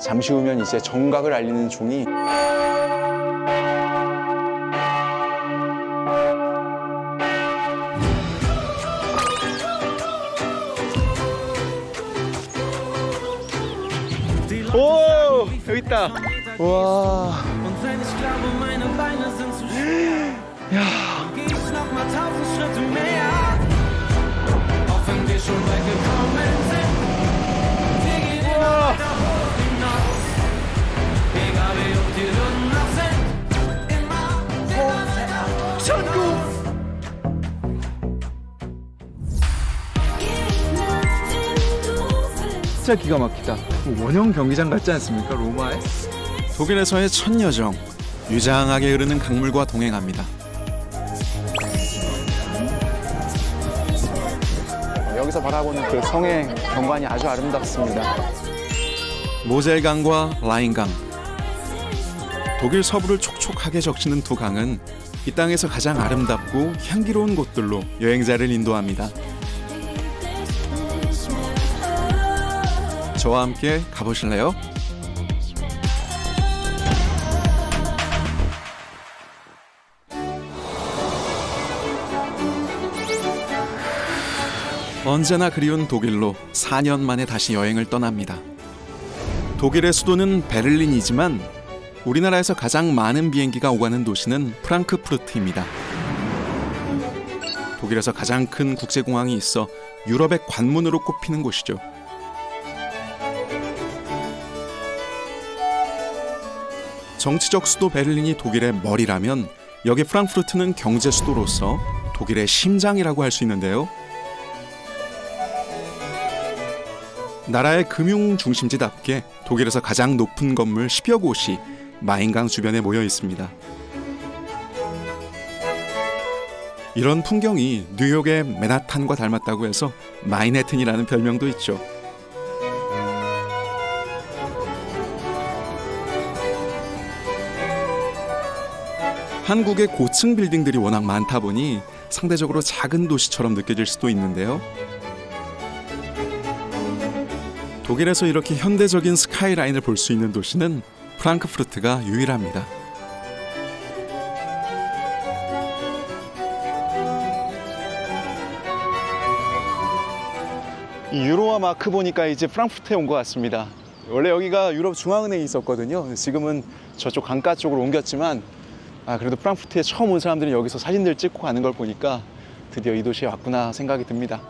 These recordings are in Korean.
잠시 후면 이제 정각을 알리는 종이 오! 여기 있다. 와. 야. 우와. 천국. 진짜 기가 막히다. 원형 경기장 같지 않습니까, 로마에? 독일에서의 첫 여정, 유장하게 흐르는 강물과 동행합니다. 여기서 바라보는 그 성의 경관이 아주 아름답습니다. 모젤강과 라인강. 독일 서부를 촉촉하게 적시는 두 강은 이 땅에서 가장 아름답고 향기로운 곳들로 여행자를 인도합니다. 저와 함께 가보실래요? 언제나 그리운 독일로 4년 만에 다시 여행을 떠납니다. 독일의 수도는 베를린이지만 우리나라에서 가장 많은 비행기가 오가는 도시는 프랑크푸르트입니다. 독일에서 가장 큰 국제공항이 있어 유럽의 관문으로 꼽히는 곳이죠. 정치적 수도 베를린이 독일의 머리라면 여기 프랑크푸르트는 경제 수도로서 독일의 심장이라고 할 수 있는데요. 나라의 금융 중심지답게 독일에서 가장 높은 건물 10여 곳이 마인강 주변에 모여 있습니다. 이런 풍경이 뉴욕의 맨하탄과 닮았다고 해서 마인해튼이라는 별명도 있죠. 한국의 고층 빌딩들이 워낙 많다 보니 상대적으로 작은 도시처럼 느껴질 수도 있는데요. 독일에서 이렇게 현대적인 스카이라인을 볼 수 있는 도시는 프랑크푸르트가 유일합니다. 이 유로화 마크 보니까 이제 프랑크푸르트에 온 것 같습니다. 원래 여기가 유럽 중앙은행이 있었거든요. 지금은 저쪽 강가 쪽으로 옮겼지만 그래도 프랑크푸르트에 처음 온 사람들이 여기서 사진들 찍고 가는 걸 보니까 드디어 이 도시에 왔구나 생각이 듭니다.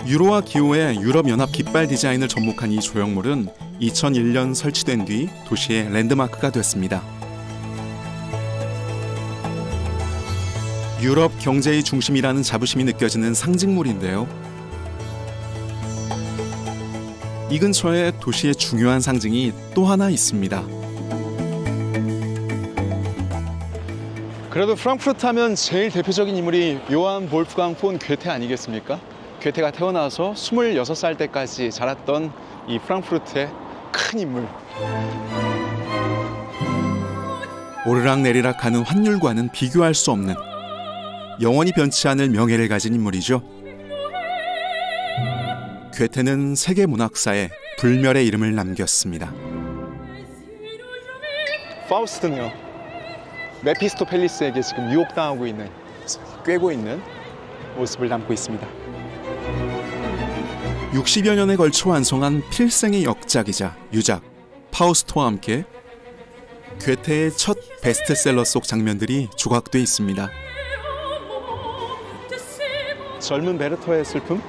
유로와 기호의 유럽연합 깃발 디자인을 접목한 이 조형물은 2001년 설치된 뒤 도시의 랜드마크가 됐습니다. 유럽 경제의 중심이라는 자부심이 느껴지는 상징물인데요. 이 근처에 도시의 중요한 상징이 또 하나 있습니다. 그래도 프랑크푸르트 하면 제일 대표적인 인물이 요한 볼프강 폰 괴테 아니겠습니까? 괴테가 태어나서 26살 때까지 자랐던 이 프랑크푸르트의 큰 인물. 오르락내리락 하는 환율과는 비교할 수 없는 영원히 변치 않을 명예를 가진 인물이죠. 괴테는 세계 문학사에 불멸의 이름을 남겼습니다. 파우스트는요, 메피스토펠리스에게 지금 유혹당하고 있는, 꿰고 있는 모습을 담고 있습니다. 60여 년에 걸쳐 완성한 필생의 역작이자 유작 파우스트와 함께 괴테의 첫 베스트셀러 속 장면들이 조각돼 있습니다. 젊은 베르터의 슬픔?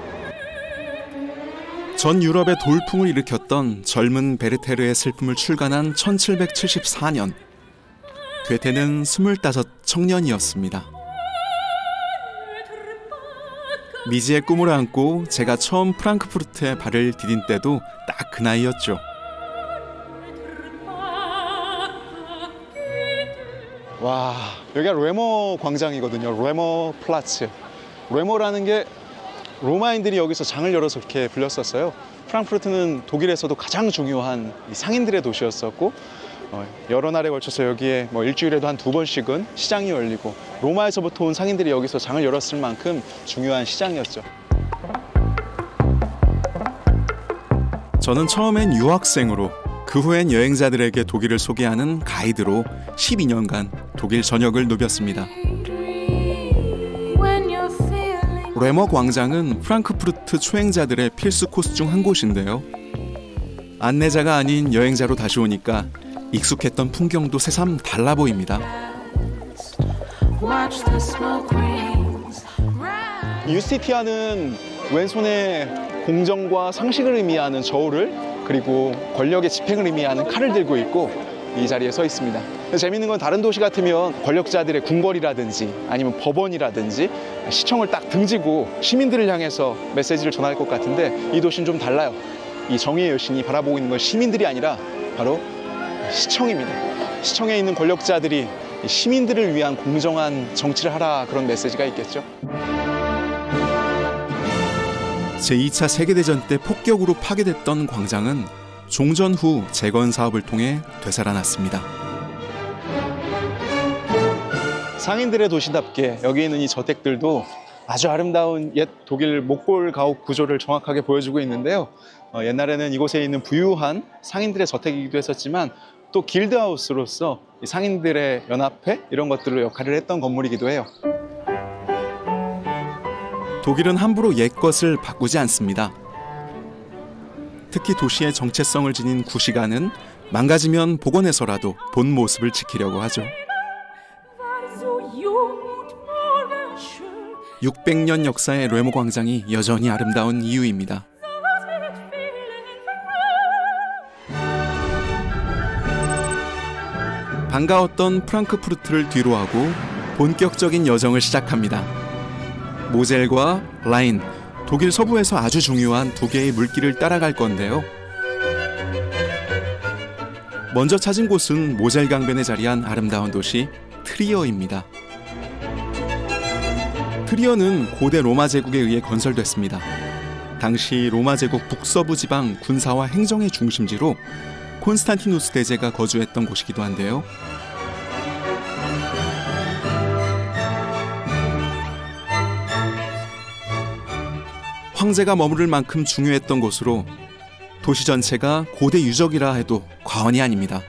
전 유럽의 돌풍을 일으켰던 젊은 베르테르의 슬픔을 출간한 1774년 괴테는 25 청년이었습니다. 미지의 꿈을 안고 제가 처음 프랑크푸르트에 발을 디딘 때도 딱 그 나이였죠. 와, 여기가 레머 광장이거든요. 레머 플라츠. 레머라는 게 로마인들이 여기서 장을 열어서 이렇게 불렸었어요. 프랑크푸르트는 독일에서도 가장 중요한 상인들의 도시였었고 여러 날에 걸쳐서 여기에 일주일에도 한 2번씩은 시장이 열리고 로마에서부터 온 상인들이 여기서 장을 열었을 만큼 중요한 시장이었죠. 저는 처음엔 유학생으로, 그 후엔 여행자들에게 독일을 소개하는 가이드로 12년간 독일 전역을 누볐습니다. 뢰머 광장은 프랑크푸르트 초행자들의 필수 코스 중 한 곳인데요. 안내자가 아닌 여행자로 다시 오니까 익숙했던 풍경도 새삼 달라 보입니다. 유스티티아는 왼손에 공정과 상식을 의미하는 저울을, 그리고 권력의 집행을 의미하는 칼을 들고 있고 이 자리에 서 있습니다. 재밌는 건 다른 도시 같으면 권력자들의 궁궐이라든지 아니면 법원이라든지 시청을 딱 등지고 시민들을 향해서 메시지를 전할 것 같은데, 이 도시는 좀 달라요. 이 정의의 여신이 바라보고 있는 건 시민들이 아니라 바로 시청입니다. 시청에 있는 권력자들이 시민들을 위한 공정한 정치를 하라, 그런 메시지가 있겠죠. 제2차 세계대전 때 폭격으로 파괴됐던 광장은 종전 후 재건 사업을 통해 되살아났습니다. 상인들의 도시답게 여기 있는 이 저택들도 아주 아름다운 옛 독일 목골 가옥 구조를 정확하게 보여주고 있는데요. 옛날에는 이곳에 있는 부유한 상인들의 저택이기도 했었지만 또 길드하우스로서 이 상인들의 연합회 이런 것들로 역할을 했던 건물이기도 해요. 독일은 함부로 옛것을 바꾸지 않습니다. 특히 도시의 정체성을 지닌 구시가는 망가지면 복원해서라도 본 모습을 지키려고 하죠. 600년 역사의 뢰머 광장이 여전히 아름다운 이유입니다. 반가웠던 프랑크푸르트를 뒤로하고 본격적인 여정을 시작합니다. 모젤과 라인, 독일 서부에서 아주 중요한 두 개의 물길을 따라갈 건데요. 먼저 찾은 곳은 모젤 강변에 자리한 아름다운 도시 트리어입니다. 트리어는 고대 로마 제국에 의해 건설됐습니다. 당시 로마 제국 북서부 지방 군사와 행정의 중심지로 콘스탄티누스 대제가 거주했던 곳이기도 한데요. 황제가 머무를 만큼 중요했던 곳으로 도시 전체가 고대 유적이라 해도 과언이 아닙니다.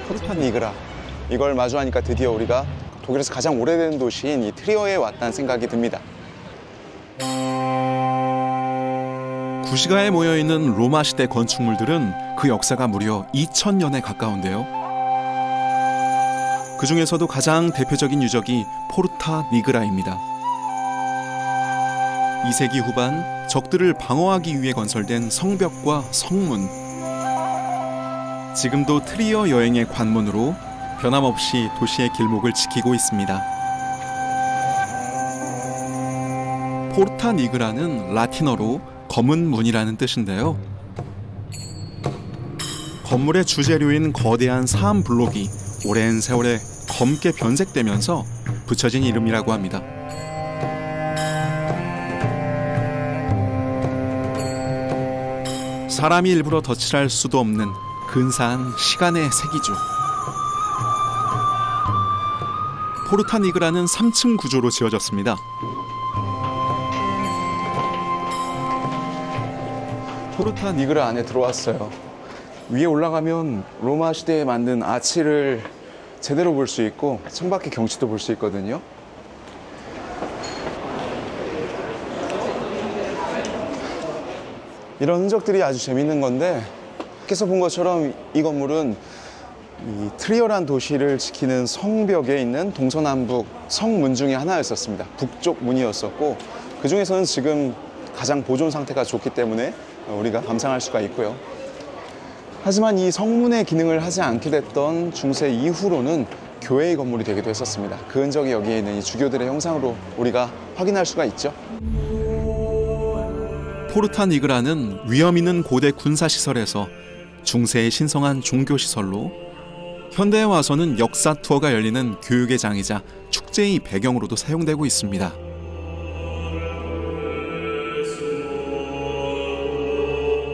포르타 니그라, 이걸 마주하니까 드디어 우리가 독일에서 가장 오래된 도시인 이 트리어에 왔다는 생각이 듭니다. 구시가에 모여있는 로마 시대 건축물들은 그 역사가 무려 2000년에 가까운데요. 그 중에서도 가장 대표적인 유적이 포르타 니그라입니다. 2세기 후반 적들을 방어하기 위해 건설된 성벽과 성문. 지금도 트리어 여행의 관문으로 변함없이 도시의 길목을 지키고 있습니다. 포르타 니그라는 라틴어로 검은 문이라는 뜻인데요. 건물의 주재료인 거대한 사암 블록이 오랜 세월에 검게 변색되면서 붙여진 이름이라고 합니다. 사람이 일부러 덧칠할 수도 없는 근사한 시간의 색이죠. 포르타 니그라는 3층 구조로 지어졌습니다. 포르타 니그라 안에 들어왔어요. 위에 올라가면 로마 시대에 만든 아치를 제대로 볼 수 있고 창밖의 경치도 볼 수 있거든요. 이런 흔적들이 아주 재밌는 건데, 밖에서 본 것처럼 이 건물은 이 트리어란 도시를 지키는 성벽에 있는 동서남북 성문 중에 하나였었습니다. 북쪽 문이었었고, 그 중에서는 지금 가장 보존 상태가 좋기 때문에 우리가 감상할 수가 있고요. 하지만 이 성문의 기능을 하지 않게 됐던 중세 이후로는 교회의 건물이 되기도 했었습니다. 그 흔적이 여기에 있는 이 주교들의 형상으로 우리가 확인할 수가 있죠. 포르타 니그라는 위험 있는 고대 군사시설에서 중세의 신성한 종교시설로, 현대에 와서는 역사 투어가 열리는 교육의 장이자 축제의 배경으로도 사용되고 있습니다.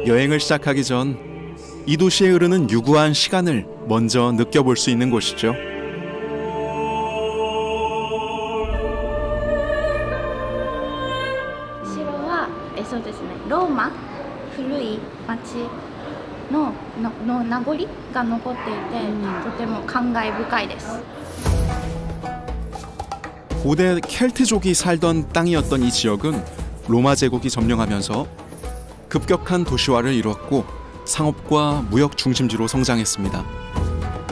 여행을 시작하기 전 이 도시에 흐르는 유구한 시간을 먼저 느껴볼 수 있는 곳이죠. 町の名残が残っていて、とても感慨深いです。 고대 켈트족이 살던 땅이었던 이 지역은 로마 제국이 점령하면서 급격한 도시화를 이뤘고 상업과 무역 중심지로 성장했습니다.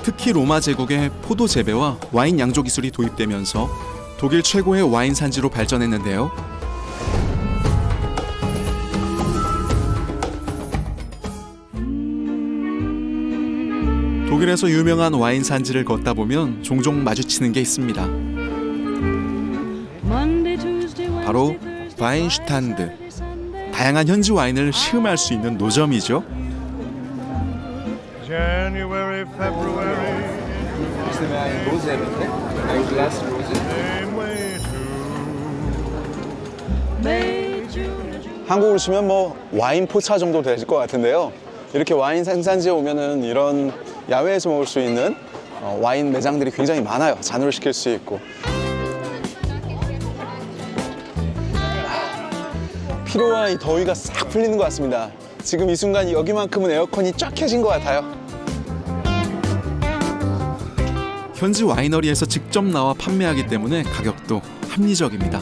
특히 로마 제국의 포도 재배와 와인 양조 기술이 도입되면서 독일 최고의 와인 산지로 발전했는데요. 독일에서 유명한 와인 산지를 걷다 보면 종종 마주치는 게 있습니다. 바로 바인슈탄드. 다양한 현지 와인을 시음할 수 있는 노점이죠. January, February, same way too. 한국으로 치면 뭐 와인 포차 정도 될 것 같은데요. 이렇게 와인 생산지에 오면은 이런 야외에서 먹을 수 있는 와인 매장들이 굉장히 많아요. 잔으로 시킬 수 있고. 피로와 이 더위가 싹 풀리는 것 같습니다. 지금 이 순간 여기만큼은 에어컨이 쫙 켜진 것 같아요. 현지 와이너리에서 직접 나와 판매하기 때문에 가격도 합리적입니다.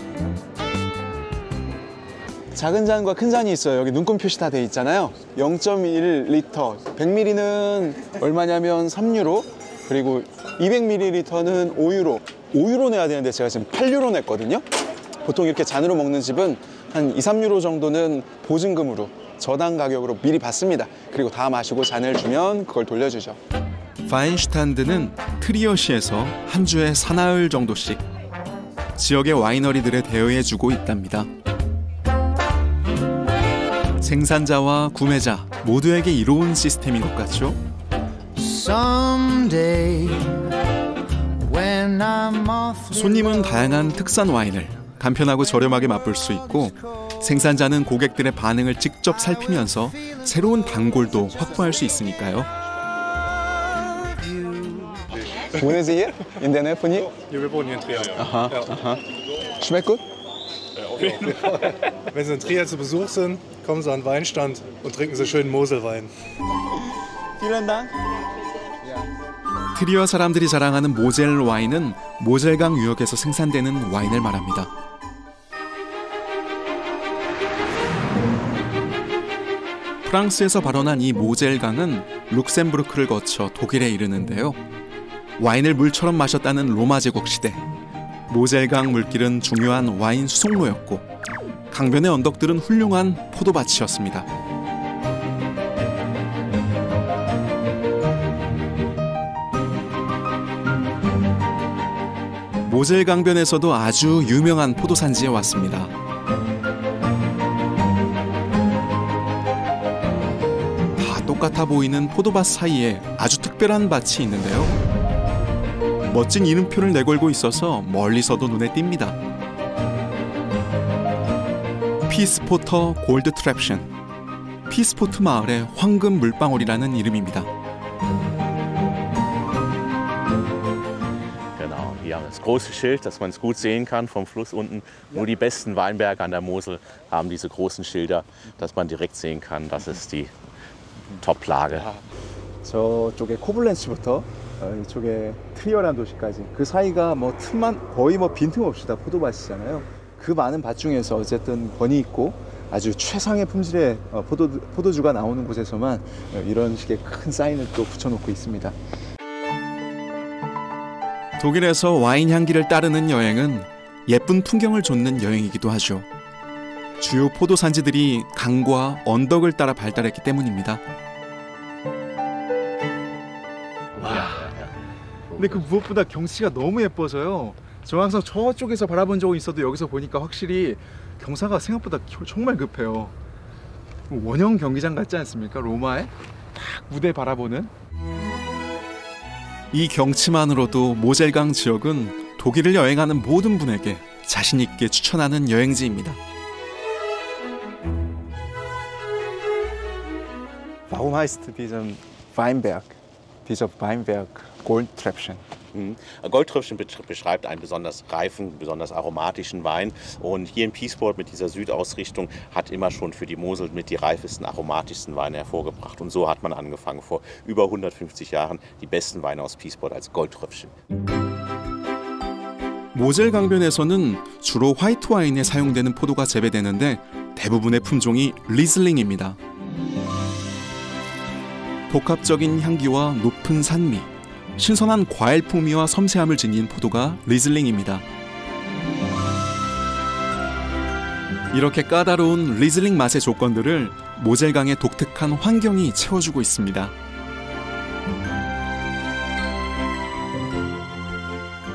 작은 잔과 큰 잔이 있어요. 여기 눈금 표시 다 돼 있잖아요. 0.1리터, 100ml는 얼마냐면 3유로, 그리고 200ml는 5유로. 5유로 내야 되는데 제가 지금 8유로 냈거든요. 보통 이렇게 잔으로 먹는 집은 한 2, 3유로 정도는 보증금으로 저당 가격으로 미리 받습니다. 그리고 다 마시고 잔을 주면 그걸 돌려주죠. 바인슈탄드는 트리어시에서 한 주에 사나흘 정도씩 지역의 와이너리들에 대여해주고 있답니다. 생산자와 구매자 모두에게 이로운 시스템인 것 같죠? 손님은 다양한 특산 와인을 간편하고 저렴하게 맛볼 수 있고, 생산자는 고객들의 반응을 직접 살피면서 새로운 단골도 확보할 수 있으니까요. Wohnen Sie hier in der Nähe von hier? Ja, wir wohnen hier in Trier. Aha, Ja. aha. Schmeckt gut? Ja, auf jeden Fall. Wenn Sie in Trier zu Besuch sind, kommen Sie an den Weinstand und trinken Sie schönen Moselwein. Vielen Dank. 트리어 사람들이 자랑하는 모젤 와인은 모젤강 유역에서 생산되는 와인을 말합니다. 프랑스에서 발원한 이 모젤강은 룩셈부르크를 거쳐 독일에 이르는데요. 와인을 물처럼 마셨다는 로마 제국 시대, 모젤강 물길은 중요한 와인 수송로였고 강변의 언덕들은 훌륭한 포도밭이었습니다. 모젤 강변에서도 아주 유명한 포도산지에 왔습니다. 다 똑같아 보이는 포도밭 사이에 아주 특별한 밭이 있는데요. 멋진 이름표를 내걸고 있어서 멀리서도 눈에 띕니다. 피스포터 골드 트랩션, 피스포트 마을의 황금 물방울이라는 이름입니다. Genau, hier haben wir das große Schild, dass man es gut sehen kann vom Fluss unten. Nur die besten Weinberge an der Mosel haben diese großen Schilder, dass man direkt sehen kann, das ist die Top-Lage. 저쪽에 코블렌츠부터 이쪽에 트리어라는 도시까지 그 사이가 뭐 틈만 거의 뭐 빈틈없이 다 포도밭이잖아요. 그 많은 밭 중에서 어쨌든 권위 있고 아주 최상의 품질의 포도주가 나오는 곳에서만 이런 식의 큰 사인을 또 붙여놓고 있습니다. 독일에서 와인 향기를 따르는 여행은 예쁜 풍경을 좇는 여행이기도 하죠. 주요 포도 산지들이 강과 언덕을 따라 발달했기 때문입니다. 근데 그 무엇보다 경치가 너무 예뻐서요. 저 항상 저쪽에서 바라본 적은 있어도 여기서 보니까 확실히 경사가 생각보다 정말 급해요. 원형 경기장 같지 않습니까? 로마에 딱 무대 바라보는. 이 경치만으로도 모젤강 지역은 독일을 여행하는 모든 분에게 자신 있게 추천하는 여행지입니다. Warum heißt dieser Weinberg Goldtröpfchen? Goldtrüffchen beschreibt einen besonders reifen, besonders aromatischen Wein. Und hier in Peaceport mit dieser Südausrichtung hat immer schon für die Mosel mit die reifesten, aromatischsten Weine hervorgebracht. Und so hat man angefangen, vor über 150 Jahren die besten Weine aus Peaceport als Goldtrüffchen. 모젤 강변에서는 주로 화이트 와인에 사용되는 포도가 재배되는데 대부분의 품종이 리즐링입니다. 복합적인 향기와 높은 산미, 신선한 과일 풍미와 섬세함을 지닌 포도가 리즐링입니다. 이렇게 까다로운 리즐링 맛의 조건들을 모젤강의 독특한 환경이 채워주고 있습니다.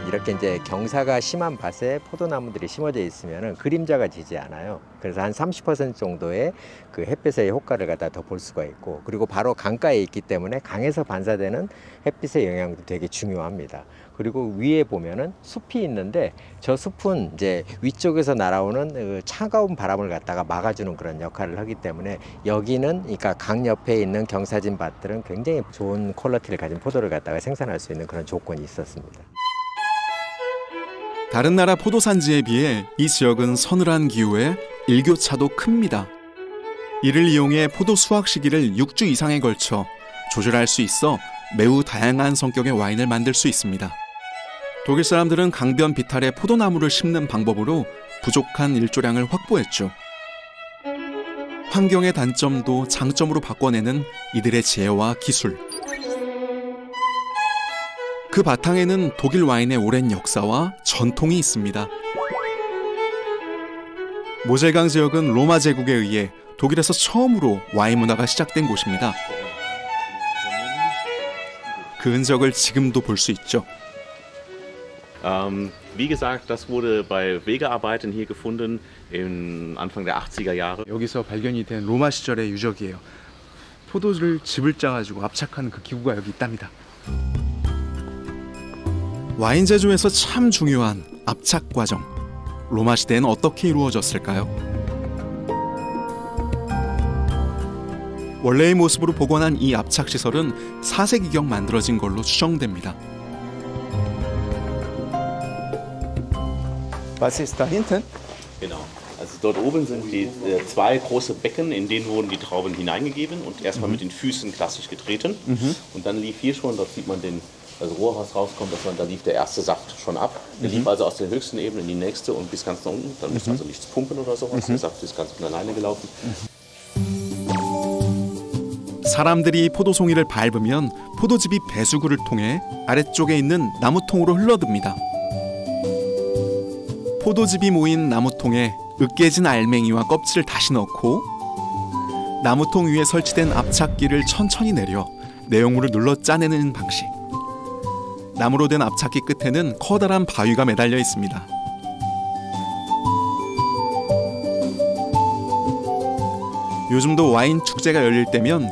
이렇게 이제 경사가 심한 밭에 포도나무들이 심어져 있으면 그림자가 지지 않아요. 그래서 한 30% 정도의 그 햇빛의 효과를 갖다 더 볼 수가 있고, 그리고 바로 강가에 있기 때문에 강에서 반사되는 햇빛의 영향도 되게 중요합니다. 그리고 위에 보면은 숲이 있는데 저 숲은 이제 위쪽에서 날아오는 그 차가운 바람을 갖다가 막아주는 그런 역할을 하기 때문에 여기는 그러니까 강 옆에 있는 경사진 밭들은 굉장히 좋은 퀄리티를 가진 포도를 갖다가 생산할 수 있는 그런 조건이 있었습니다. 다른 나라 포도산지에 비해 이 지역은 서늘한 기후에 일교차도 큽니다. 이를 이용해 포도 수확 시기를 6주 이상에 걸쳐 조절할 수 있어 매우 다양한 성격의 와인을 만들 수 있습니다. 독일 사람들은 강변 비탈에 포도나무를 심는 방법으로 부족한 일조량을 확보했죠. 환경의 단점도 장점으로 바꿔내는 이들의 지혜와 기술. 그 바탕에는 독일 와인의 오랜 역사와 전통이 있습니다. 모젤강 지역은 로마 제국에 의해 독일에서 처음으로 와인 문화가 시작된 곳입니다. 그 흔적을 지금도 볼 수 있죠. Wie gesagt, das wurde bei Wegearbeiten hier gefunden Anfang der 80er Jahre. 여기서 발견이 된 로마 시절의 유적이에요. 포도를 즙을 짜가지고 압착하는 그 기구가 여기 있답니다. 와인 제조에서 참 중요한 압착 과정. 로마 시대엔 어떻게 이루어졌을까요? 원래의 모습으로 복원한 이 압착 시설은 4세기경 만들어진 걸로 추정됩니다. Was ist da hinten? Genau. Also dort oben sind die zwei große Becken, in denen wurden die Trauben hineingegeben und erstmal mit den Füßen klassisch getreten. Und dann lief hier schon, dort sieht man das Rohr, was rauskommt, da lief der erste Saft schon ab. Der lief also aus der höchsten Ebene in die nächste und bis ganz nach unten. Dann musste also nichts pumpen oder sowas. Der Saft ist ganz von alleine gelaufen. 사람들이 포도송이를 밟으면 포도즙이 배수구를 통해 아래쪽에 있는 나무통으로 흘러듭니다. 포도즙이 모인 나무통에 으깨진 알맹이와 껍질을 다시 넣고 나무통 위에 설치된 압착기를 천천히 내려 내용물을 눌러 짜내는 방식. 나무로 된 압착기 끝에는 커다란 바위가 매달려 있습니다. 요즘도 와인 축제가 열릴 때면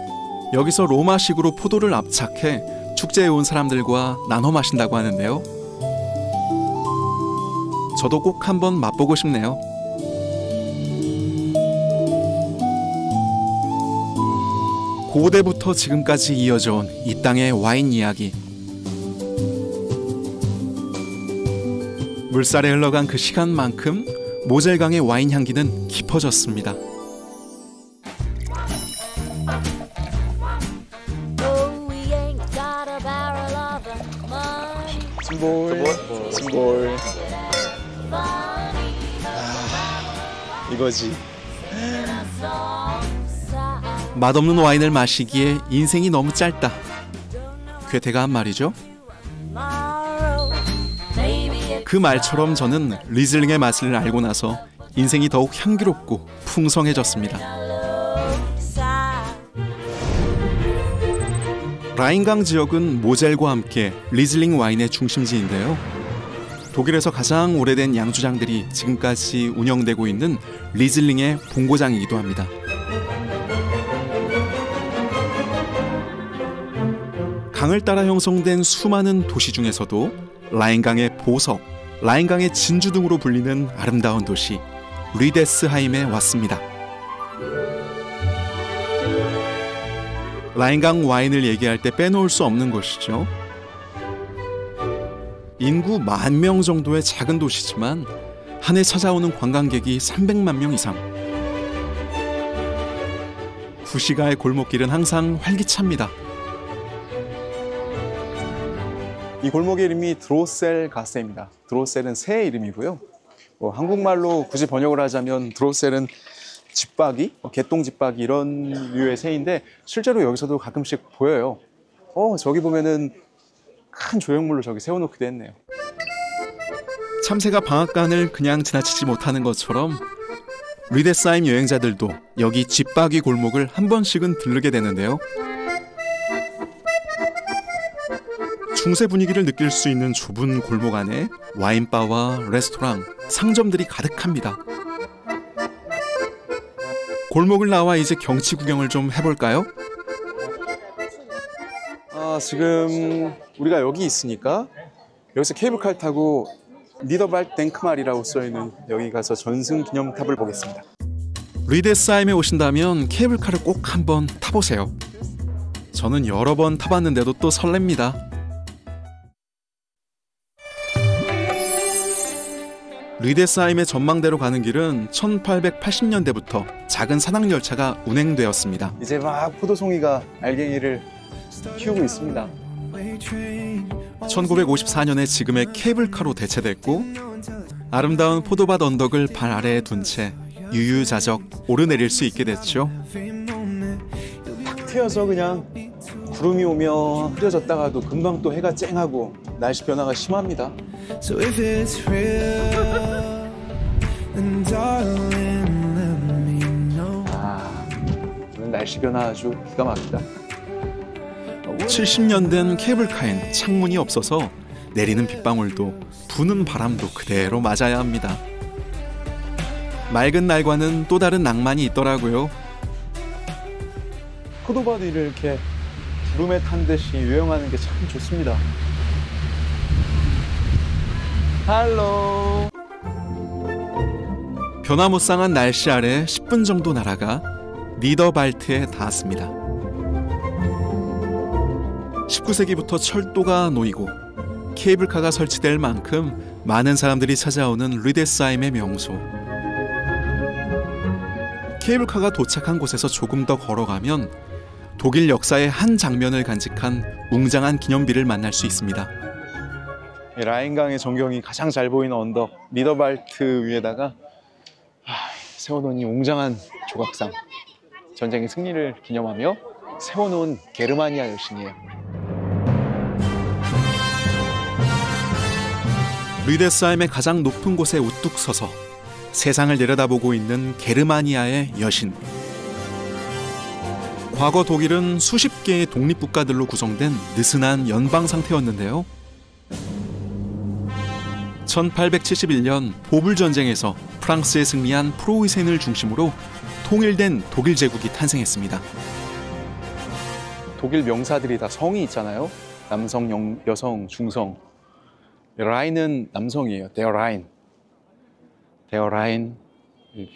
여기서 로마식으로 포도를 압착해 축제에 온 사람들과 나눠 마신다고 하는데요. 저도 꼭 한번 맛보고 싶네요. 고대부터 지금까지 이어져 온 이 땅의 와인 이야기. 물살에 흘러간 그 시간만큼 모젤강의 와인 향기는 깊어졌습니다. 스몰. 이거지. 맛없는 와인을 마시기에 인생이 너무 짧다. 괴테가 한 말이죠. 그 말처럼 저는 리즐링의 맛을 알고 나서 인생이 더욱 향기롭고 풍성해졌습니다. 라인강 지역은 모젤과 함께 리즐링 와인의 중심지인데요. 독일에서 가장 오래된 양주장들이 지금까지 운영되고 있는 리즐링의 본고장이기도 합니다. 강을 따라 형성된 수많은 도시 중에서도 라인강의 보석, 라인강의 진주 등으로 불리는 아름다운 도시 리데스하임에 왔습니다. 라인강 와인을 얘기할 때 빼놓을 수 없는 곳이죠. 인구 10,000명 정도의 작은 도시지만 한 해 찾아오는 관광객이 300만 명 이상. 구시가의 골목길은 항상 활기찹니다. 이 골목의 이름이 드로셀 가세입니다. 드로셀은 새의 이름이고요. 한국말로 굳이 번역을 하자면 드로셀은 집박이, 개똥집박이 이런 류의 새인데 실제로 여기서도 가끔씩 보여요. 저기 보면은 큰 조형물로 저기 세워놓기도 했네요. 참새가 방앗간을 그냥 지나치지 못하는 것처럼 리데사임 여행자들도 여기 집박이 골목을 한 번씩은 들르게 되는데요. 중세 분위기를 느낄 수 있는 좁은 골목 안에 와인바와 레스토랑, 상점들이 가득합니다. 골목을 나와 이제 경치 구경을 좀 해볼까요? 지금 우리가 여기 있으니까 여기서 케이블카를 타고 니더발 댕크말이라고 써있는 여기 가서 전승 기념탑을 보겠습니다. 리데사임에 오신다면 케이블카를 꼭 한번 타보세요. 저는 여러 번 타봤는데도 또 설렙니다. 리데사임의 전망대로 가는 길은 1880년대부터 작은 산악열차가 운행되었습니다. 이제 막 포도송이가 알갱이를 키우고 있습니다. 1954년에 지금의 케이블카로 대체됐고 아름다운 포도밭 언덕을 발 아래에 둔 채 유유자적 오르내릴 수 있게 됐죠. 탁 트여서 그냥 구름이 오며 흐려졌다가도 금방 또 해가 쨍하고 날씨 변화가 심합니다. So if it's real, then darling, let me know. 오늘 날씨 변화 아주 기가 막히다. 70년 된 케이블카엔 창문이 없어서 내리는 빗방울도 부는 바람도 그대로 맞아야 합니다. 맑은 날과는 또 다른 낭만이 있더라고요. 포도밭 위를 이렇게 구름에 탄 듯이 유영하는 게 참 좋습니다. 할로. 변화무쌍한 날씨 아래 10분 정도 날아가 니더발트에 닿았습니다. 19세기부터 철도가 놓이고 케이블카가 설치될 만큼 많은 사람들이 찾아오는 리데사임의 명소. 케이블카가 도착한 곳에서 조금 더 걸어가면 독일 역사의 한 장면을 간직한 웅장한 기념비를 만날 수 있습니다. 라인강의 전경이 가장 잘 보이는 언덕 니더발트 위에다가 세워놓은 이 웅장한 조각상, 전쟁의 승리를 기념하며 세워놓은 게르마니아 여신이에요. 리데사임의 가장 높은 곳에 우뚝 서서 세상을 내려다보고 있는 게르마니아의 여신. 과거 독일은 수십 개의 독립국가들로 구성된 느슨한 연방 상태였는데요. 1871년 보불 전쟁에서 프랑스에 승리한 프로이센을 중심으로 통일된 독일 제국이 탄생했습니다. 독일 명사들이 다 성이 있잖아요. 남성, 여성, 중성. 라인은 남성이에요. 데어 라인. 데어 라인.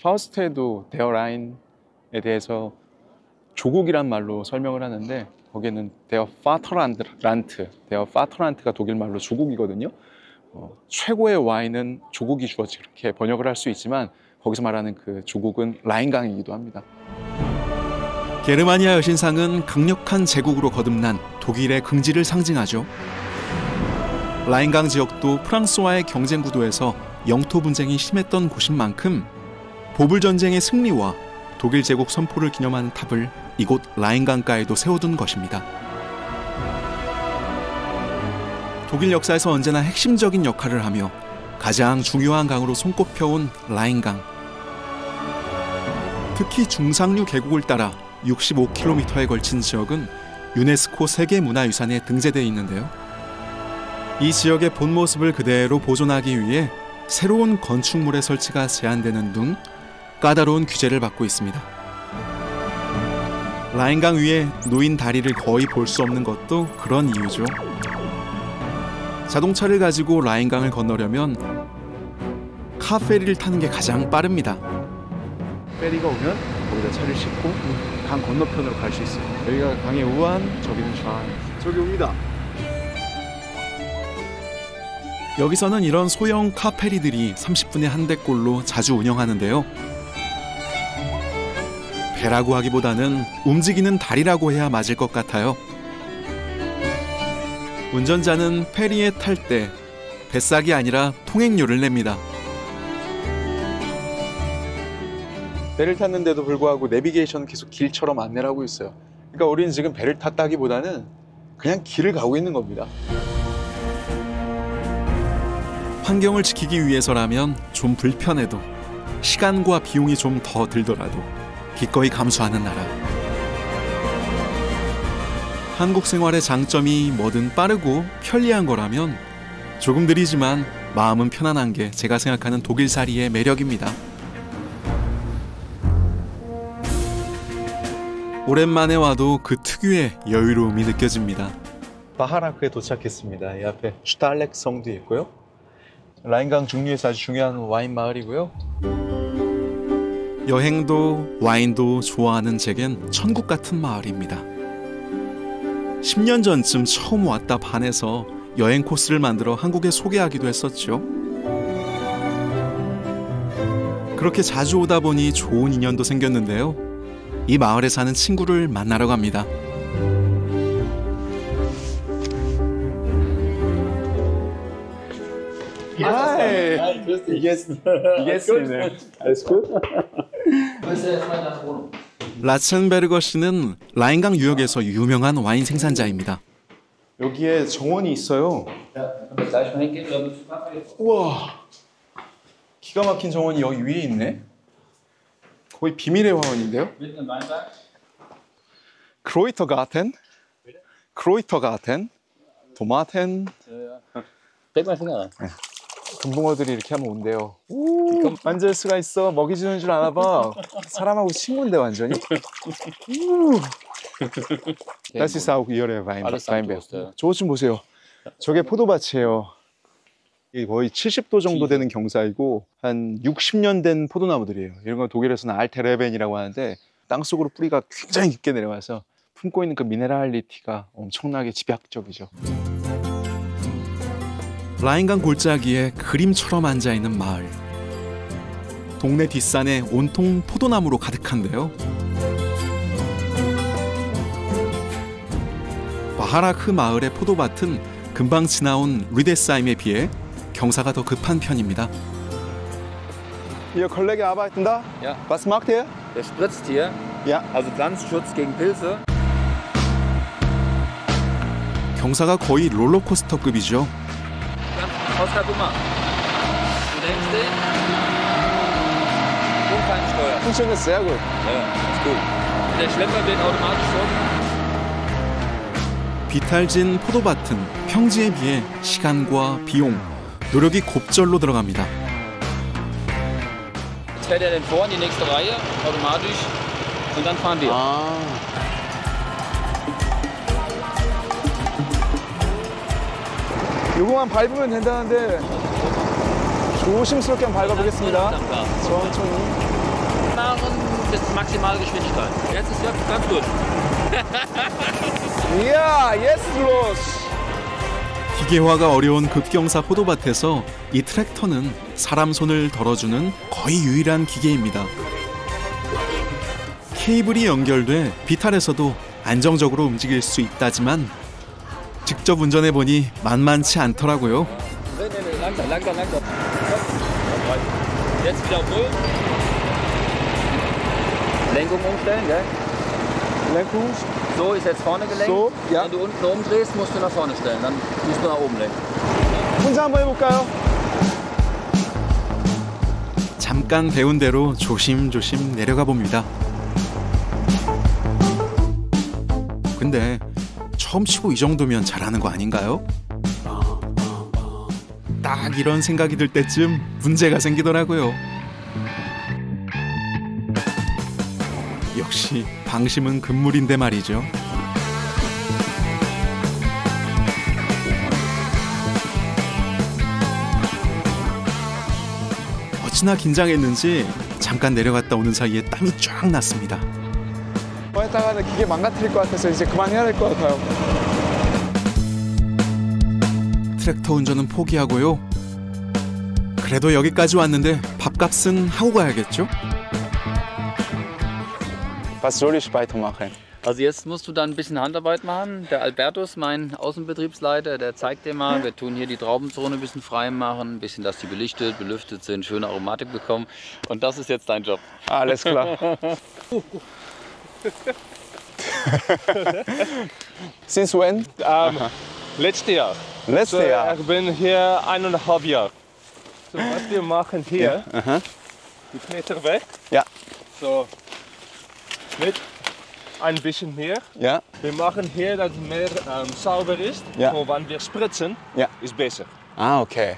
파우스트에도 데어 라인에 대해서 조국이란 말로 설명을 하는데 거기에는 데어 파터란트. 데어 파터란트가 독일 말로 조국이거든요. 최고의 와인은 조국이 주어지 이렇게 번역을 할 수 있지만 거기서 말하는 그 조국은 라인강이기도 합니다. 게르마니아 여신상은 강력한 제국으로 거듭난 독일의 긍지를 상징하죠. 라인강 지역도 프랑스와의 경쟁 구도에서 영토 분쟁이 심했던 곳인 만큼 보불 전쟁의 승리와 독일 제국 선포를 기념하는 탑을 이곳 라인강가에도 세워둔 것입니다. 독일 역사에서 언제나 핵심적인 역할을 하며 가장 중요한 강으로 손꼽혀온 라인강. 특히 중상류 계곡을 따라 65km에 걸친 지역은 유네스코 세계문화유산에 등재되어 있는데요. 이 지역의 본 모습을 그대로 보존하기 위해 새로운 건축물의 설치가 제한되는 등 까다로운 규제를 받고 있습니다. 라인강 위에 놓인 다리를 거의 볼 수 없는 것도 그런 이유죠. 자동차를 가지고 라인강을 건너려면 카페리를 타는 게 가장 빠릅니다. 페리가 오면 거기다 차를 싣고 강 건너편으로 갈 수 있어요. 여기가 강의 우한, 저기는 좌한. 저기 옵니다. 여기서는 이런 소형 카페리들이 30분에 한 대꼴로 자주 운영하는데요. 배라고 하기보다는 움직이는 다리라고 해야 맞을 것 같아요. 운전자는 페리에 탈 때 뱃삭이 아니라 통행료를 냅니다. 배를 탔는데도 불구하고 내비게이션은 계속 길처럼 안내를 하고 있어요. 그러니까 우리는 지금 배를 탔다기보다는 그냥 길을 가고 있는 겁니다. 환경을 지키기 위해서라면 좀 불편해도 시간과 비용이 좀 더 들더라도 기꺼이 감수하는 나라. 한국 생활의 장점이 뭐든 빠르고 편리한 거라면 조금 느리지만 마음은 편안한 게 제가 생각하는 독일살이의 매력입니다. 오랜만에 와도 그 특유의 여유로움이 느껴집니다. 바하라크에 도착했습니다. 이 앞에 슈탈렉 성도 있고요. 라인강 중류에서 아주 중요한 와인 마을이고요. 여행도 와인도 좋아하는 제겐 천국 같은 마을입니다. 10년 전쯤 처음 왔다 반해서 여행 코스를 만들어 한국에 소개하기도 했었죠. 그렇게 자주 오다 보니 좋은 인연도 생겼는데요. 이 마을에 사는 친구를 만나러 갑니다. Hi. Wie geht's Ihnen? Alles gut? 라첸베르거 씨는 라인강 유역에서 유명한 와인 생산자입니다. 여기에 정원이 있어요. 우와, 기가 막힌 정원이 여기 위에 있네. 거의 비밀의 화원인데요. 크로이터가텐, 크로이터가텐, 도마텐. 금붕어들이 이렇게 하면 온대요. 이거 만질 수가 있어. 먹이 주는 줄 아나 봐. 사람하고 친구인데 완전히. Das ist auch Ihre Weinberg. 저것 좀 보세요. 저게 포도밭이에요. 이게 거의 70도 정도 되는 경사이고 한 60년 된 포도나무들이에요. 이런 건 독일에서는 알테레벤이라고 하는데 땅속으로 뿌리가 굉장히 깊게 내려와서 품고 있는 그 미네랄리티가 엄청나게 집약적이죠. 라인강 골짜기에 그림처럼 앉아있는 마을. 동네 뒷산에 온통 포도나무로 가득한데요. 바하라크 마을의 포도밭은 금방 지나온 리데스하임에 비해 경사가 더 급한 편입니다. Ihr Kollege arbeitet da? Ja. Was macht er? Der spritzt hier, Ja. also Pflanzenschutz gegen Pilze. 경사가 거의 롤러코스터급이죠. Oskar, guck mal. Du denkst den? Und keine Steuer. Funktioniert sehr gut. Ja, ist gut. Der Schlepper wird automatisch schon. 비탈진 포도밭은 평지에 비해 시간과 비용, 노력이 곱절로 들어갑니다. Jetzt fährt er den vor in die nächste Reihe, automatisch. Und dann fahren wir. 요거만 밟으면 된다는데 조심스럽게 한번 밟아보겠습니다. 천천히. Und bis maximale Geschwindigkeit. Jetzt ist ja ganz gut. 이야, jetzt los. 기계화가 어려운 급경사 포도밭에서 이 트랙터는 사람 손을 덜어주는 거의 유일한 기계입니다. 케이블이 연결돼 비탈에서도 안정적으로 움직일 수 있다지만 직접 운전해보니 만만치 않더라고요. Langsam, langsam, langsam. Jetzt wieder auf Null. Lenkung umstellen, gell? Lenkung. So ist jetzt vorne gelenkt. So, ja. Wenn du unten umdrehst, musst du nach vorne stellen. Dann musst du nach oben lenken. 혼자 한번 해볼까요? 잠깐 배운 대로 조심조심 내려가 봅니다. 근데 처음 치고 이 정도면 잘하는 거 아닌가요? 딱 이런 생각이 들 때쯤 문제가 생기더라고요. 역시 방심은 금물인데 말이죠. 어찌나 긴장했는지 잠깐 내려갔다 오는 사이에 땀이 쫙 났습니다. 했다가는 기계 망가뜨릴 것 같아서 이제 그만해야 될 것 같아요. 트랙터 운전은 포기하고요. 그래도 여기까지 왔는데 밥값은 하고 가야겠죠? Was soll ich weitermachen? Also jetzt musst du dann ein bisschen Handarbeit machen. Der Albertus, mein Außenbetriebsleiter, der zeigt dir mal, wir tun hier die Traubenzone ein bisschen frei machen, ein bisschen, dass die belichtet, belüftet sind, schöne Aromatik bekommen. Und das ist jetzt dein Job. Alles klar. Since when? Letztes Jahr. Letztes Jahr. Ich bin hier 1,5 Jahre. So, was wir machen hier, die Blätter weg. Ja. So, mit ein bisschen mehr. Ja. Wir machen hier, dass es mehr sauber ist. Ja. Und wenn wir spritzen, Ja. ist besser. 아, 오케이.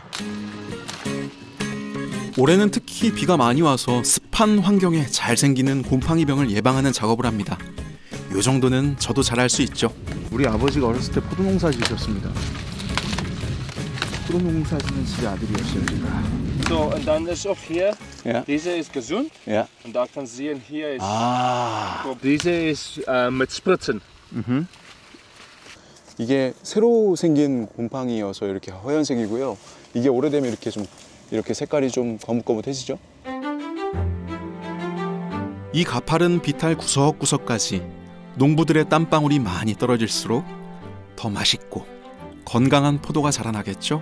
올해는 특히 비가 많이 와서 습한 환경에 잘 생기는 곰팡이병을 예방하는 작업을 합니다. 요 정도는 저도 잘할 수 있죠. 우리 아버지가 어렸을 때 포도농사 지으셨습니다. 포도농사 짓는 집의 아들이었어요, 제가. So, und dann ist auch hier, Ja. diese ist gesund. Ja. Und da kannst du sehen, hier ist, 아. diese ist mit Spritzen. 이게 새로 생긴 곰팡이여서 이렇게 하얀색이고요. 이게 오래되면 이렇게 좀 이렇게 색깔이 좀 거뭇거뭇해지죠. 이 가파른 비탈 구석구석까지 농부들의 땀방울이 많이 떨어질수록 더 맛있고 건강한 포도가 자라나겠죠.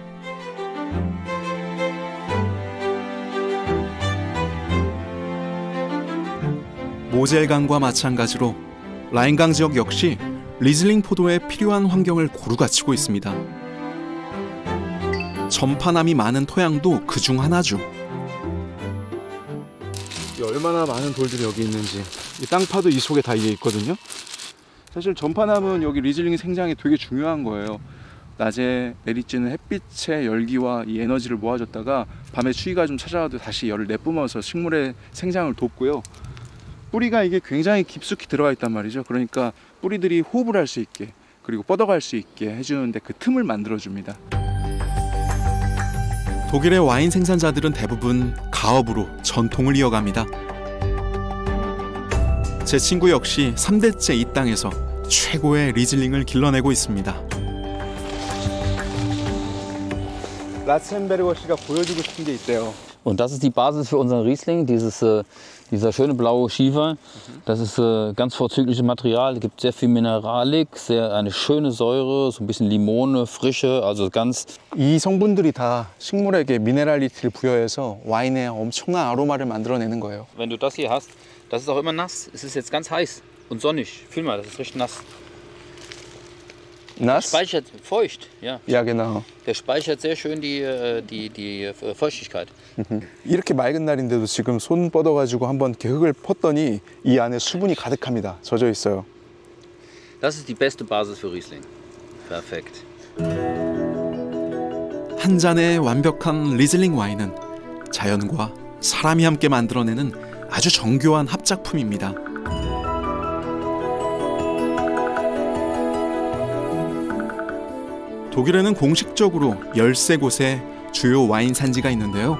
모젤강과 마찬가지로 라인강 지역 역시 리즐링 포도에 필요한 환경을 고루 갖추고 있습니다. 전파남이 많은 토양도 그중 하나죠. 얼마나 많은 돌들이 여기 있는지. 이 땅파도 이 속에 다 이게 있거든요. 사실 전파남은 여기 리즐링 생장에 되게 중요한 거예요. 낮에 내리쬐는 햇빛의 열기와 이 에너지를 모아줬다가 밤에 추위가 좀 찾아와도 다시 열을 내뿜어서 식물의 생장을 돕고요. 뿌리가 이게 굉장히 깊숙이 들어가 있단 말이죠. 그러니까 뿌리들이 호흡을 할 수 있게 그리고 뻗어갈 수 있게 해주는데 그 틈을 만들어줍니다. 독일의 와인 생산자들은 대부분 가업으로 전통을 이어갑니다. 제 친구 역시 3대째 이 땅에서 최고의 리즐링을 길러내고 있습니다. 라첸베르거 씨가 보여주고 싶은 게 있대요. Und das ist die Basis für unseren Riesling, dieser schöne blaue Schiefer. Das ist ganz vorzügliches Material, es gibt sehr viel Mineralik, eine schöne Säure, so ein bisschen Limone, Frische, also ganz... 이 성분들이 다 식물에게 미네랄리티를 부여해서 와인에 엄청난 아로마를 만들어내는 거예요. Wenn du das hier hast, das ist auch immer nass. Es ist jetzt ganz heiß und sonnig. Fühl mal, das ist richtig nass. 나스? Speichert feucht, ja. Ja, genau. Der speichert sehr schön die Feuchtigkeit. 이렇게 맑은 날인데도 지금 손 뻗어가지고 한번 이렇게 흙을 펐더니 이 안에 수분이 가득합니다. 젖어 있어요. Das ist die beste Basis für Riesling. Perfekt. 한 잔의 완벽한 리즐링 와인은 자연과 사람이 함께 만들어내는 아주 정교한 합작품입니다. 독일에는 공식적으로 13곳의 주요 와인 산지가 있는데요.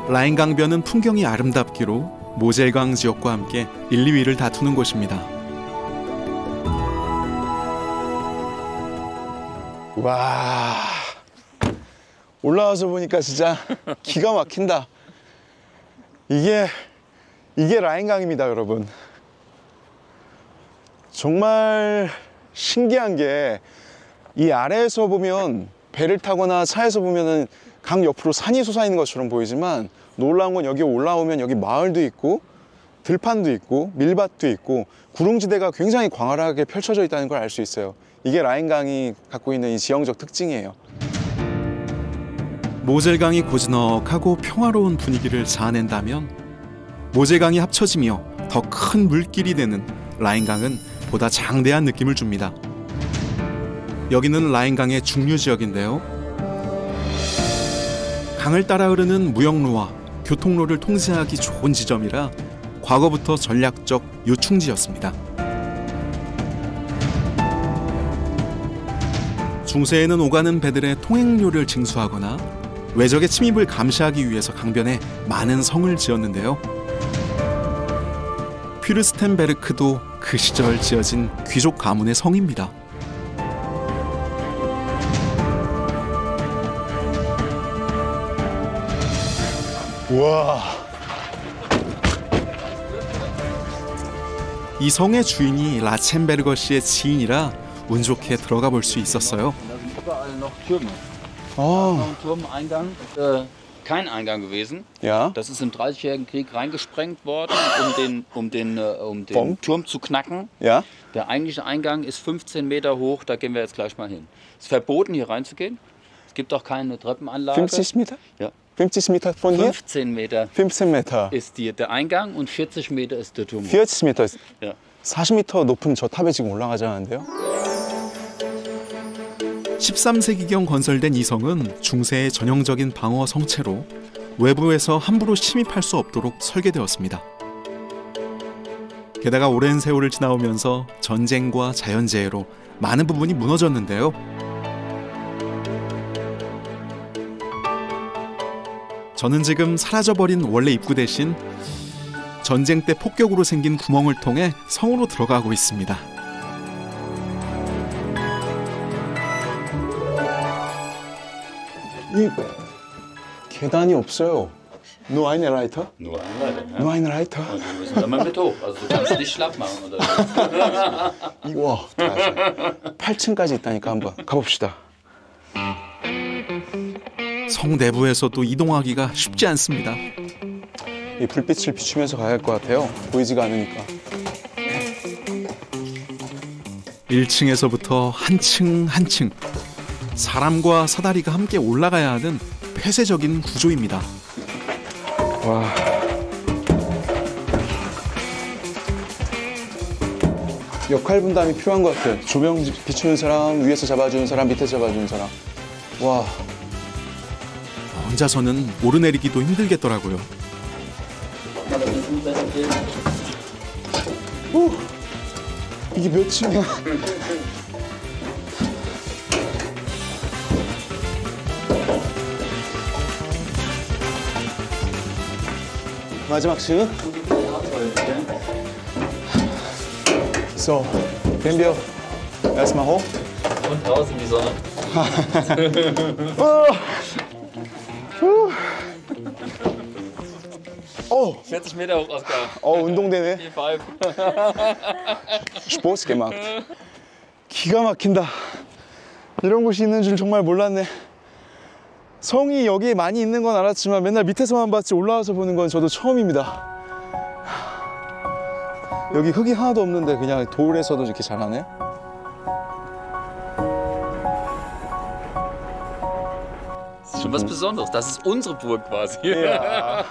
라인강변은 풍경이 아름답기로 모젤강 지역과 함께 1, 2위를 다투는 곳입니다. 와, 올라와서 보니까 진짜 기가 막힌다. 이게 라인강입니다, 여러분. 정말 신기한 게 이 아래에서 보면 배를 타거나 차에서 보면은 강 옆으로 산이 솟아있는 것처럼 보이지만 놀라운 건 여기 올라오면 여기 마을도 있고 들판도 있고 밀밭도 있고 구릉지대가 굉장히 광활하게 펼쳐져 있다는 걸 알 수 있어요. 이게 라인강이 갖고 있는 이 지형적 특징이에요. 모젤강이 고즈넉하고 평화로운 분위기를 자아낸다면 모젤강이 합쳐지며 더 큰 물길이 되는 라인강은 보다 장대한 느낌을 줍니다. 여기는 라인강의 중류 지역인데요. 강을 따라 흐르는 무역로와 교통로를 통제하기 좋은 지점이라 과거부터 전략적 요충지였습니다. 중세에는 오가는 배들의 통행료를 징수하거나 외적의 침입을 감시하기 위해서 강변에 많은 성을 지었는데요. 퓨르스텐베르크도 그 시절 지어진 귀족 가문의 성입니다. 우와. 이 성의 주인이 라첸베르거 씨의 지인이라 운 좋게 들어가 볼 수 있었어요. Da sind überall noch Türme. 아, Noch ein Turmeingang. Kein Eingang gewesen. 야. Das ist im Dreißigjährigen Krieg reingesprengt worden, um den Bomb? Turm zu knacken. 야. Der eigentliche Eingang ist 15 Meter hoch, da gehen wir jetzt gleich mal hin. Es ist verboten, hier reinzugehen. Es gibt auch keine Treppenanlage. 50 Meter? Ja. 50 Meter von hier? 15 Meter 15 Meter. ist der Eingang und 40 Meter ist der Turm. 40 Meter. Ja. 40m 높은 저 탑에 지금 올라가자는데요. 13세기경 건설된 이 성은 중세의 전형적인 방어 성체로 외부에서 함부로 침입할 수 없도록 설계되었습니다. 게다가 오랜 세월을 지나오면서 전쟁과 자연재해로 많은 부분이 무너졌는데요. 저는 지금 사라져버린 원래 입구 대신 전쟁 때 폭격으로 생긴 구멍을 통해 성으로 들어가고 있습니다. 이 계단이 없어요. Nur eine Leiter? Nur ein Leiter. Ja. Nur eine Leiter? Und wir müssen dann mal mit hoch. Also du kannst dich schlapp machen. Oder? 이거 8층까지 있다니까 한번 가봅시다. 성 내부에서도 이동하기가 쉽지 않습니다. 이 불빛을 비추면서 가야 할 것 같아요. 보이지가 않으니까. 1층에서부터 한층 한층 사람과 사다리가 함께 올라가야 하는 폐쇄적인 구조입니다. 와. 역할 분담이 필요한 것 같아요. 조명 비추는 사람, 위에서 잡아주는 사람, 밑에서 잡아주는 사람. 와. 혼자서는 오르내리기도 힘들겠더라고요. 오, 이게 몇 층이야? 마지막 층. So, gehen wir erstmal hoch. Und draußen die Sonne. Oh, 40 Meter hoch, Oskar. 운동되네. High five. 스포츠 gemacht. 기가 막힌다. 이런 곳이 있는 줄 정말 몰랐네. 성이 여기에 많이 있는 건 알았지만 맨날 밑에서만 봤지 올라와서 보는 건 저도 처음입니다. 여기 흙이 하나도 없는데 그냥 돌에서도 이렇게 자라네. Das ist schon was Besonderes. Das ist unsere Burg quasi. Ja.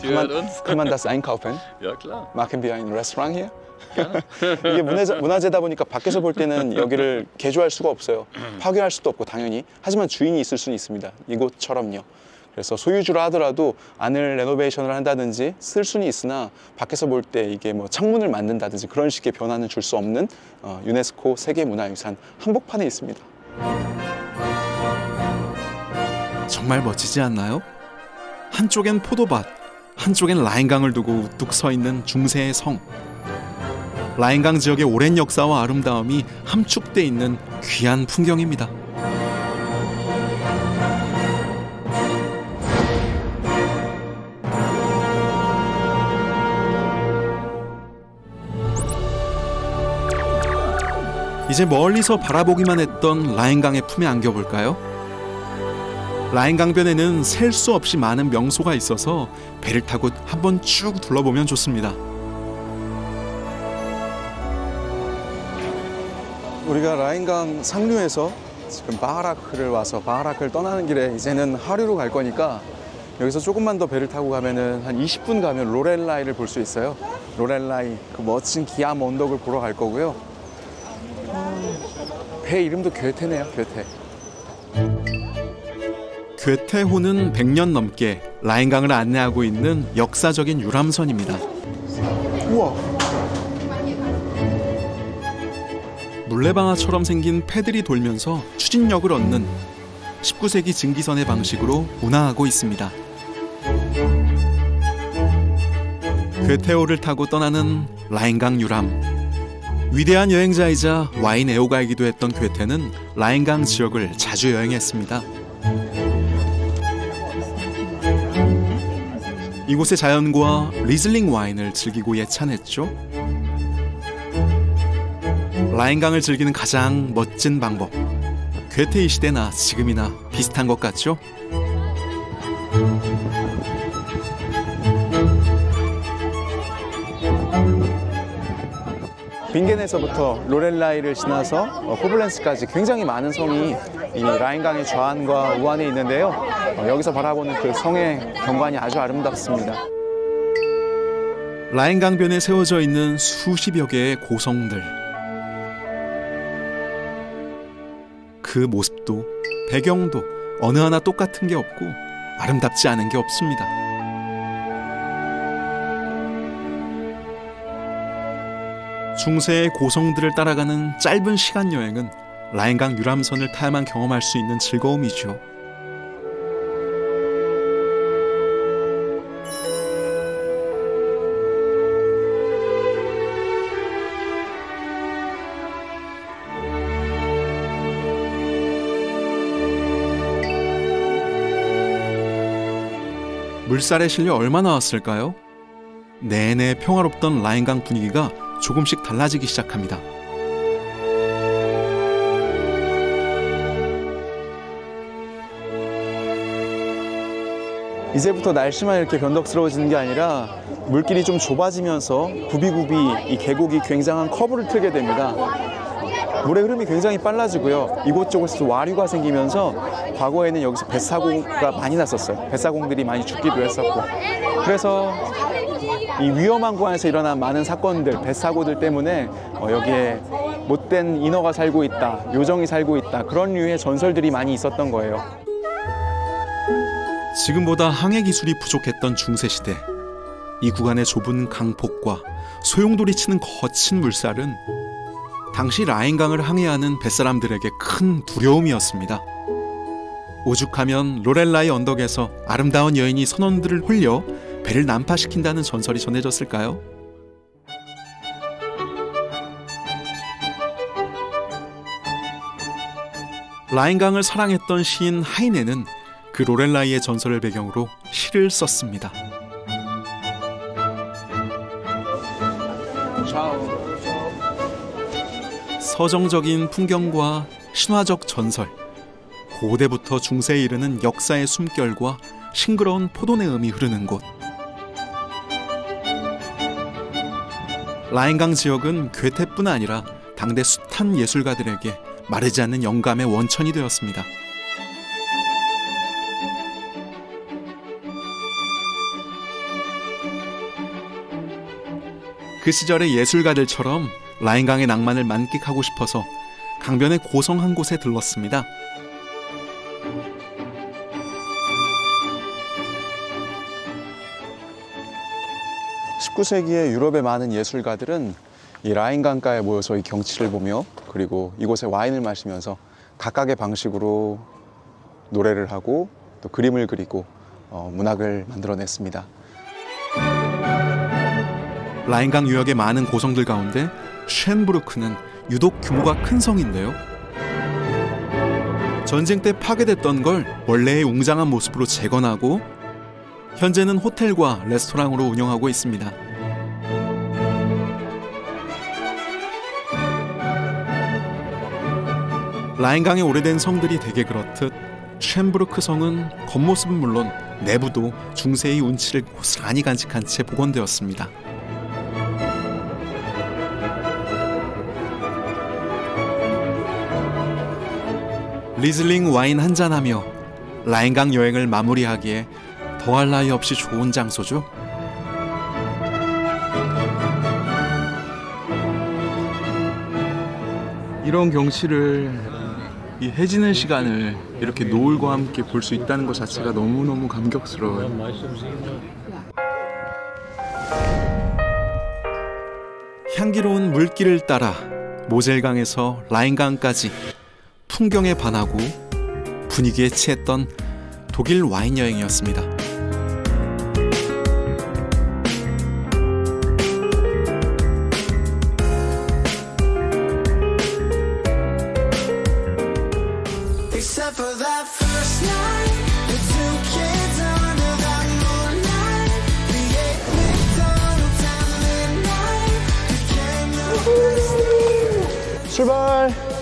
Die gehört uns. kann man das einkaufen? Ja, klar. Machen wir ein Restaurant hier? 이게 문화재다 보니까 밖에서 볼 때는 여기를 개조할 수가 없어요. 파괴할 수도 없고 당연히. 하지만 주인이 있을 수는 있습니다. 이곳처럼요. 그래서 소유주라 하더라도 안을 레노베이션을 한다든지 쓸 수는 있으나 밖에서 볼 때 이게 뭐 창문을 만든다든지 그런 식의 변화는 줄 수 없는 유네스코 세계문화유산 한복판에 있습니다. 정말 멋지지 않나요? 한쪽엔 포도밭, 한쪽엔 라인강을 두고 우뚝 서 있는 중세의 성. 라인강 지역의 오랜 역사와 아름다움이 함축돼 있는 귀한 풍경입니다. 이제 멀리서 바라보기만 했던 라인강의 품에 안겨볼까요? 라인강변에는 셀 수 없이 많은 명소가 있어서 배를 타고 한번 쭉 둘러보면 좋습니다. 우리가 라인강 상류에서 지금 바하라크를 와서 바하라크를 떠나는 길에 이제는 하류로 갈 거니까 여기서 조금만 더 배를 타고 가면은 한 20분 가면 로렐라이를 볼 수 있어요. 로렐라이, 그 멋진 기암 언덕을 보러 갈 거고요. 배 이름도 괴테네요, 괴테. 괴테호는 100년 넘게 라인강을 안내하고 있는 역사적인 유람선입니다. 우와. 물레방아처럼 생긴 패들이 돌면서 추진력을 얻는 19세기 증기선의 방식으로 운항하고 있습니다. 괴테호를 타고 떠나는 라인강 유람. 위대한 여행자이자 와인 애호가이기도 했던 괴테는 라인강 지역을 자주 여행했습니다. 이곳의 자연과 리즐링 와인을 즐기고 예찬했죠. 라인강을 즐기는 가장 멋진 방법. 괴테 이 시대나 지금이나 비슷한 것 같죠? 빙겐에서부터 로렐라이를 지나서 코블렌스까지 굉장히 많은 성이 이 라인강의 좌안과 우안에 있는데요. 여기서 바라보는 그 성의 경관이 아주 아름답습니다. 라인강변에 세워져 있는 수십여 개의 고성들. 그 모습도 배경도 어느 하나 똑같은 게 없고 아름답지 않은 게 없습니다. 중세의 고성들을 따라가는 짧은 시간 여행은 라인강 유람선을 타야만 경험할 수 있는 즐거움이죠. 물살에 실려 얼마나 왔을까요? 내내 평화롭던 라인강 분위기가 조금씩 달라지기 시작합니다. 이제부터 날씨만 이렇게 변덕스러워지는 게 아니라 물길이 좀 좁아지면서 굽이굽이 이 계곡이 굉장한 커브를 틀게 됩니다. 물의 흐름이 굉장히 빨라지고요. 이곳저곳에서 와류가 생기면서 과거에는 여기서 뱃사고가 많이 났었어요. 뱃사공들이 많이 죽기도 했었고. 그래서 이 위험한 구간에서 일어난 많은 사건들, 뱃사고들 때문에 여기에 못된 인어가 살고 있다, 요정이 살고 있다, 그런 류의 전설들이 많이 있었던 거예요. 지금보다 항해 기술이 부족했던 중세시대, 이 구간의 좁은 강폭과 소용돌이 치는 거친 물살은 당시 라인강을 항해하는 뱃사람들에게 큰 두려움이었습니다. 오죽하면 로렐라이 언덕에서 아름다운 여인이 선원들을 홀려 배를 난파시킨다는 전설이 전해졌을까요? 라인강을 사랑했던 시인 하이네는 그 로렐라이의 전설을 배경으로 시를 썼습니다. 서정적인 풍경과 신화적 전설, 고대부터 중세에 이르는 역사의 숨결과 싱그러운 포도내음이 흐르는 곳. 라인강 지역은 괴테뿐 아니라 당대 숱한 예술가들에게 마르지 않는 영감의 원천이 되었습니다. 그 시절의 예술가들처럼 라인강의 낭만을 만끽하고 싶어서 강변의 고성 한 곳에 들렀습니다. (19세기의) 유럽의 많은 예술가들은 이 라인강가에 모여서 이 경치를 보며 그리고 이곳에 와인을 마시면서 각각의 방식으로 노래를 하고 또 그림을 그리고 문학을 만들어냈습니다. 라인강 유역의 많은 고성들 가운데 쉔부르크는 유독 규모가 큰 성인데요. 전쟁 때 파괴됐던 걸 원래의 웅장한 모습으로 재건하고 현재는 호텔과 레스토랑으로 운영하고 있습니다. 라인강의 오래된 성들이 대개 그렇듯 쉔부르크 성은 겉모습은 물론 내부도 중세의 운치를 고스란히 간직한 채 복원되었습니다. 리즐링 와인 한잔하며 라인강 여행을 마무리하기에 더할 나위 없이 좋은 장소죠. 이런 경치를 이 해지는 시간을 이렇게 노을과 함께 볼 수 있다는 것 자체가 너무너무 감격스러워요. 향기로운 물길을 따라 모젤강에서 라인강까지 풍경에 반하고 분위기에 취했던 독일 와인 여행이었습니다. Except for that first night, the two kids under that moonlight, 출발!